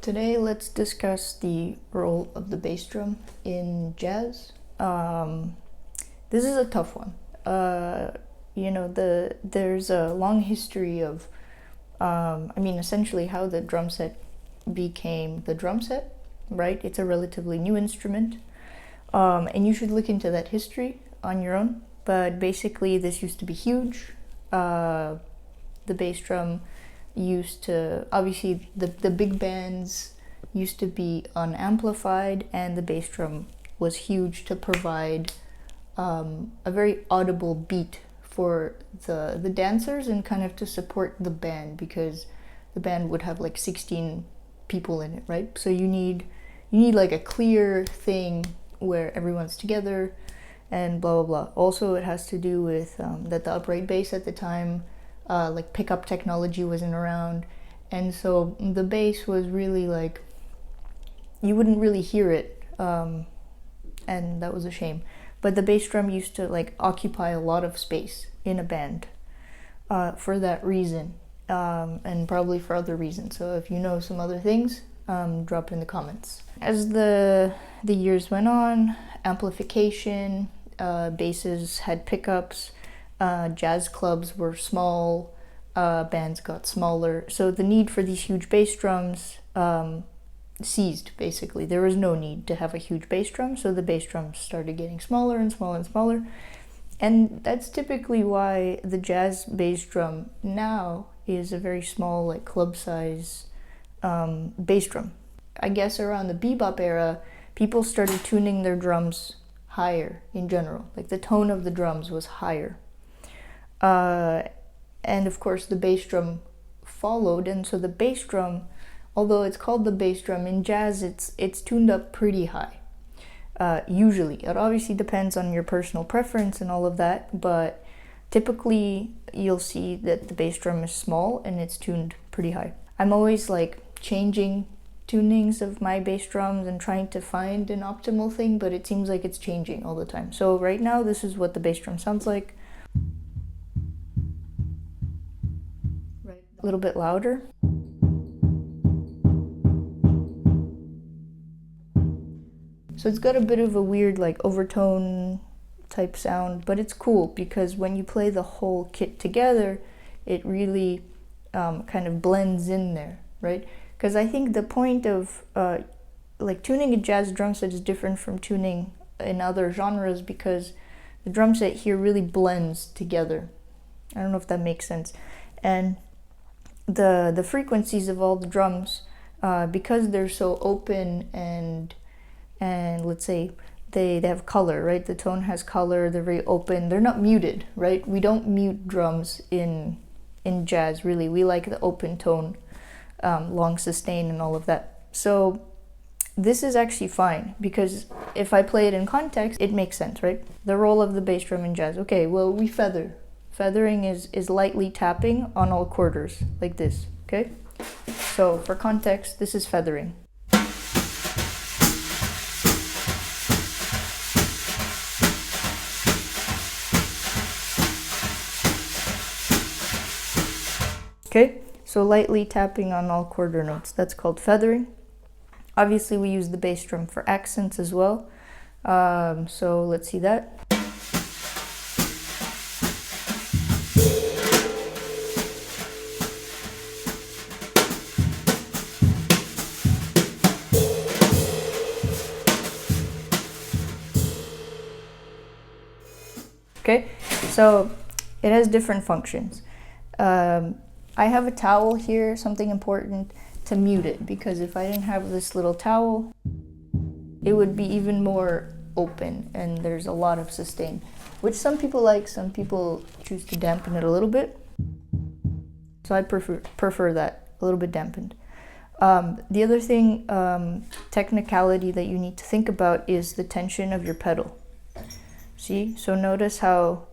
Today, let's discuss the role of the bass drum in jazz. This is a tough one. There's a long history of, essentially how the drum set became the drum set, right? It's a relatively new instrument, and you should look into that history on your own. But basically, this used to be huge. The bass drum used to, obviously the big bands used to be unamplified, and the bass drum was huge to provide a very audible beat for the dancers and kind of to support the band, because the band would have like 16 people in it, right? So you need like a clear thing where everyone's together and blah blah blah. Also, it has to do with that the upright bass at the time, like pickup technology wasn't around, and so the bass was really like, you wouldn't really hear it, and that was a shame. But the bass drum used to like occupy a lot of space in a band for that reason, and probably for other reasons. So if you know some other things, drop in the comments. As the years went on, amplification, basses had pickups, jazz clubs were small, bands got smaller, so the need for these huge bass drums ceased, basically. There was no need to have a huge bass drum, so the bass drums started getting smaller and smaller and smaller. And that's typically why the jazz bass drum now is a very small, like club size bass drum. I guess around the bebop era, people started tuning their drums higher in general. Like the tone of the drums was higher. And of course the bass drum followed, and so the bass drum, although it's called the bass drum, in jazz it's tuned up pretty high. Usually, it obviously depends on your personal preference and all of that, but typically you'll see that the bass drum is small and it's tuned pretty high. I'm always like changing tunings of my bass drums and trying to find an optimal thing, but it seems like it's changing all the time. So right now, this is what the bass drum sounds like. A little bit louder. So it's got a bit of a weird like overtone type sound, but it's cool because when you play the whole kit together, it really kind of blends in there, right? Because I think the point of like tuning a jazz drum set is different from tuning in other genres, because the drum set here really blends together. I don't know if that makes sense. And the frequencies of all the drums, because they're so open and let's say they have color, right? The tone has color, they're very open, they're not muted, right? We don't mute drums in jazz, really. We like the open tone, long sustain and all of that. So this is actually fine, because if I play it in context, it makes sense, right? The role of the bass drum in jazz. Okay, well, we feather. Feathering is lightly tapping on all quarters, like this, okay? So for context, this is feathering. Okay, so lightly tapping on all quarter notes, that's called feathering. Obviously, we use the bass drum for accents as well. So let's see that. Okay, so it has different functions. I have a towel here, something important, to mute it, because if I didn't have this little towel, it would be even more open and there's a lot of sustain, which some people like, some people choose to dampen it a little bit. So I prefer that, a little bit dampened. The other thing, technicality that you need to think about is the tension of your pedal. See, so notice how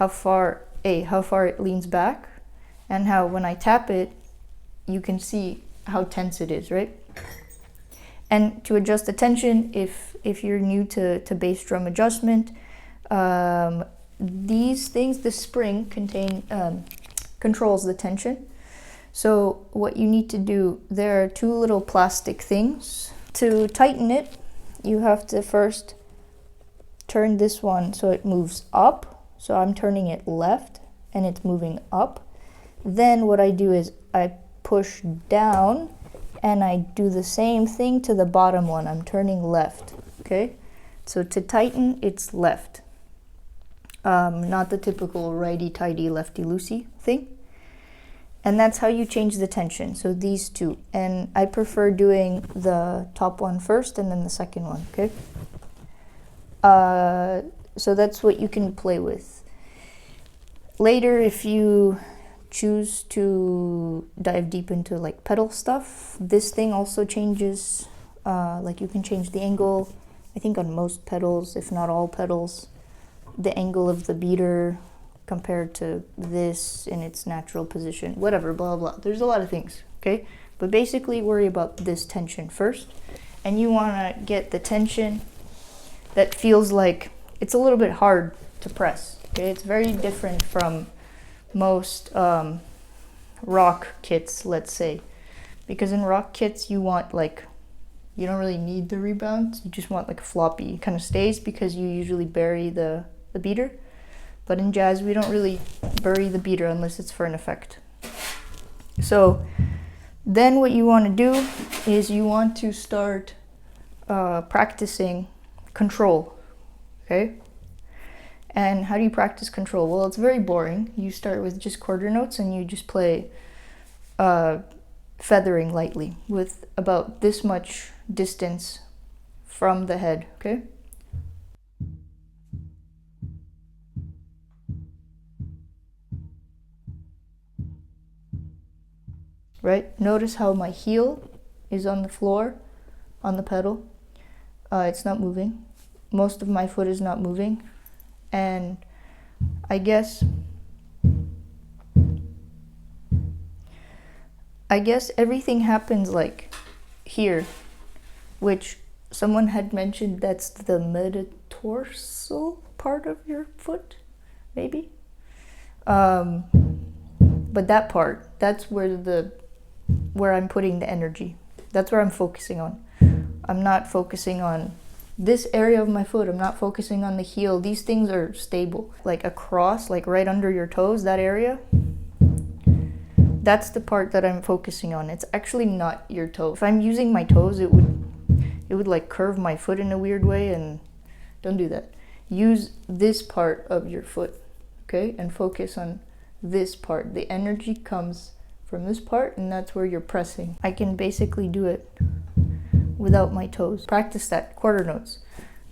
far it leans back, and how when I tap it, you can see how tense it is, right? And to adjust the tension, if you're new to bass drum adjustment, these things, the spring controls the tension. So what you need to do, there are two little plastic things. To tighten it, you have to first turn this one so it moves up. So I'm turning it left and it's moving up. Then what I do is I push down and I do the same thing to the bottom one. I'm turning left, okay? So to tighten, it's left. Not the typical righty-tighty, lefty-loosey thing. And that's how you change the tension. So these two. And I prefer doing the top one first and then the second one, okay? So that's what you can play with. Later, if you choose to dive deep into like pedal stuff, this thing also changes, like you can change the angle, I think on most pedals, if not all pedals, the angle of the beater compared to this in its natural position, whatever, blah, blah. There's a lot of things, okay? But basically worry about this tension first. And you wanna get the tension that feels like it's a little bit hard to press, okay? It's very different from most rock kits, let's say. Because in rock kits, you want like, you don't really need the rebound. You just want like a floppy. It kind of stays because you usually bury the beater. But in jazz, we don't really bury the beater unless it's for an effect. So then what you want to do is you want to start practicing control, okay? And how do you practice control? Well, it's very boring. You start with just quarter notes and you just play feathering lightly with about this much distance from the head, okay? Right? Notice how my heel is on the floor, on the pedal. It's not moving. Most of my foot is not moving. And I guess everything happens like here, which someone had mentioned that's the metatarsal part of your foot, maybe. But that part, that's where I'm putting the energy. That's where I'm focusing on. I'm not focusing on this area of my foot. I'm not focusing on the heel. These things are stable. Like across, like right under your toes, that area, that's the part that I'm focusing on. It's actually not your toe. If I'm using my toes, it would like curve my foot in a weird way, and don't do that. Use this part of your foot, okay? And focus on this part. The energy comes from this part, and that's where you're pressing. I can basically do it without my toes. Practice that, quarter notes,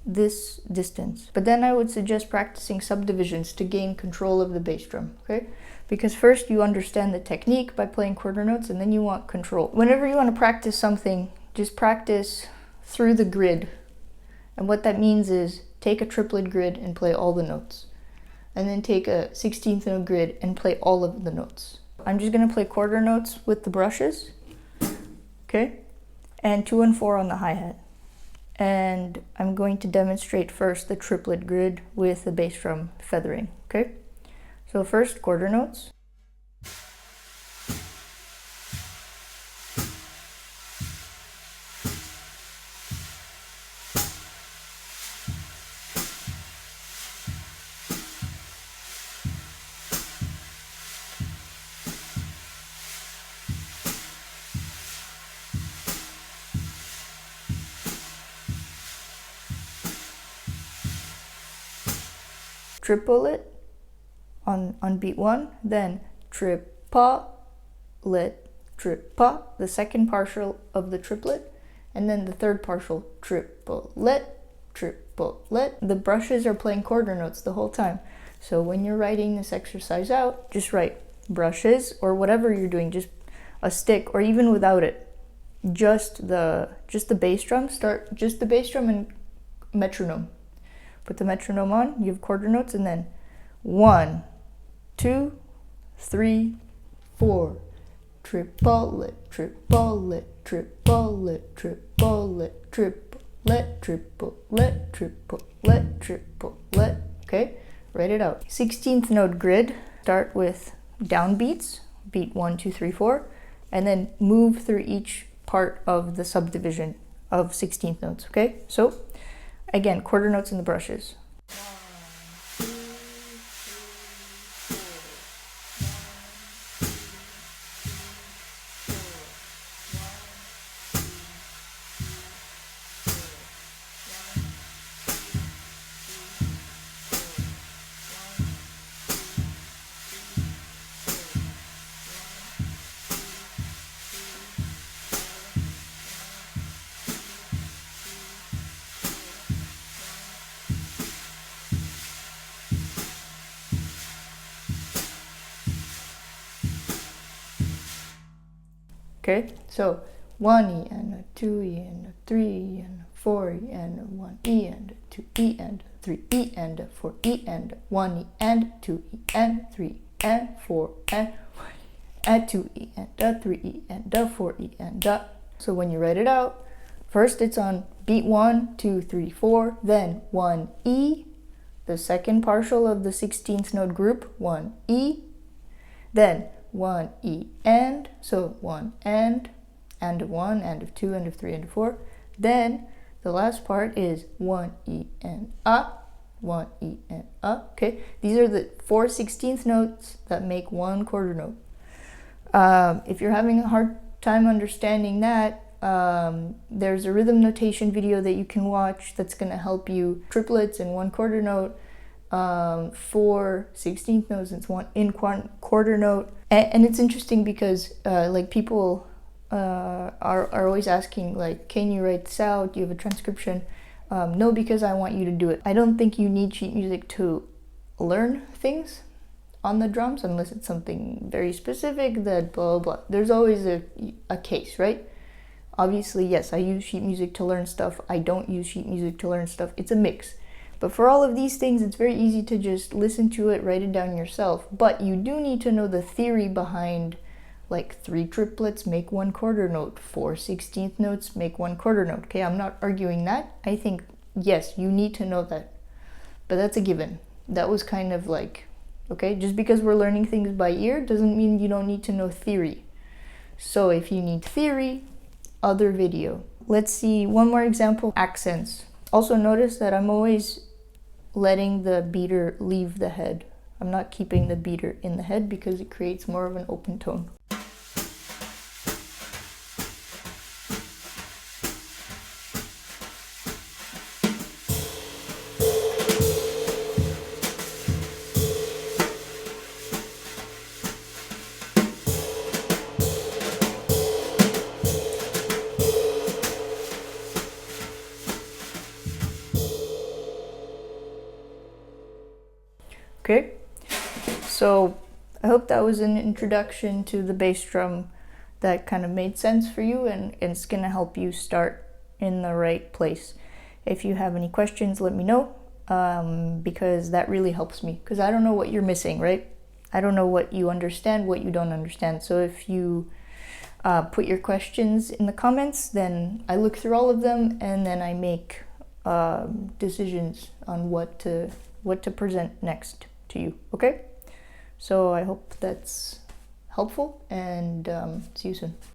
this distance. But then I would suggest practicing subdivisions to gain control of the bass drum, okay? Because first you understand the technique by playing quarter notes, and then you want control. Whenever you want to practice something, just practice through the grid. And what that means is take a triplet grid and play all the notes. And then take a 16th note grid and play all of the notes. I'm just gonna play quarter notes with the brushes, okay? And 2 and 4 on the hi-hat. And I'm going to demonstrate first the triplet grid with the bass drum feathering, okay? So first, quarter notes. Triplet on beat 1, then triplet, triplet, the second partial of the triplet, and then the third partial, triplet, triplet. The brushes are playing quarter notes the whole time. So when you're writing this exercise out, just write brushes or whatever you're doing, just a stick or even without it. Just the bass drum, start just the bass drum and metronome. Put the metronome on, you have quarter notes, and then 1, 2, 3, 4. Triplet, triplet, triplet, triplet, triplet, triplet, triplet, triplet. Okay, write it out. 16th note grid. Start with downbeats, beat 1, 2, 3, 4. and then move through each part of the subdivision of 16th notes, okay? So again, quarter notes in the brushes. Okay, so 1E and a 2E and a 3E and a 4E and a 1E and a 2E and a 3E and a 4E and a 1E and 2E and 3 and 4 and 1E and 2E and a 3E and a 4E and a. So when you write it out, first it's on beat 1, 2, 3, 4, then 1E, the second partial of the 16th note group, 1E, then 1E and, so 1 and of 1, and of 2, and of 3, and of 4. Then the last part is 1E and A, 1E and A, okay? These are the 4 16th notes that make one quarter note. If you're having a hard time understanding that, there's a rhythm notation video that you can watch that's going to help you. Triplets in one quarter note, 4 16th notes in quarter note. And it's interesting because like people are always asking, like, can you write this out? Do you have a transcription? No, because I want you to do it. I don't think you need sheet music to learn things on the drums unless it's something very specific that blah, blah, blah. There's always a case, right? Obviously, yes, I use sheet music to learn stuff. I don't use sheet music to learn stuff. It's a mix. But for all of these things, it's very easy to just listen to it, write it down yourself. But you do need to know the theory behind, like, 3 triplets make one quarter note, 4 16th notes make one quarter note. Okay, I'm not arguing that. I think, yes, you need to know that. But that's a given. That was kind of like, okay, just because we're learning things by ear doesn't mean you don't need to know theory. So if you need theory, other video. Let's see one more example, accents. Also notice that I'm always letting the beater leave the head. I'm not keeping the beater in the head because it creates more of an open tone. Okay, so I hope that was an introduction to the bass drum that kind of made sense for you, and it's going to help you start in the right place. If you have any questions, let me know, because that really helps me, because I don't know what you're missing, right? I don't know what you understand, what you don't understand. So if you put your questions in the comments, then I look through all of them, and then I make decisions on what to present next to you, okay? So I hope that's helpful, and see you soon.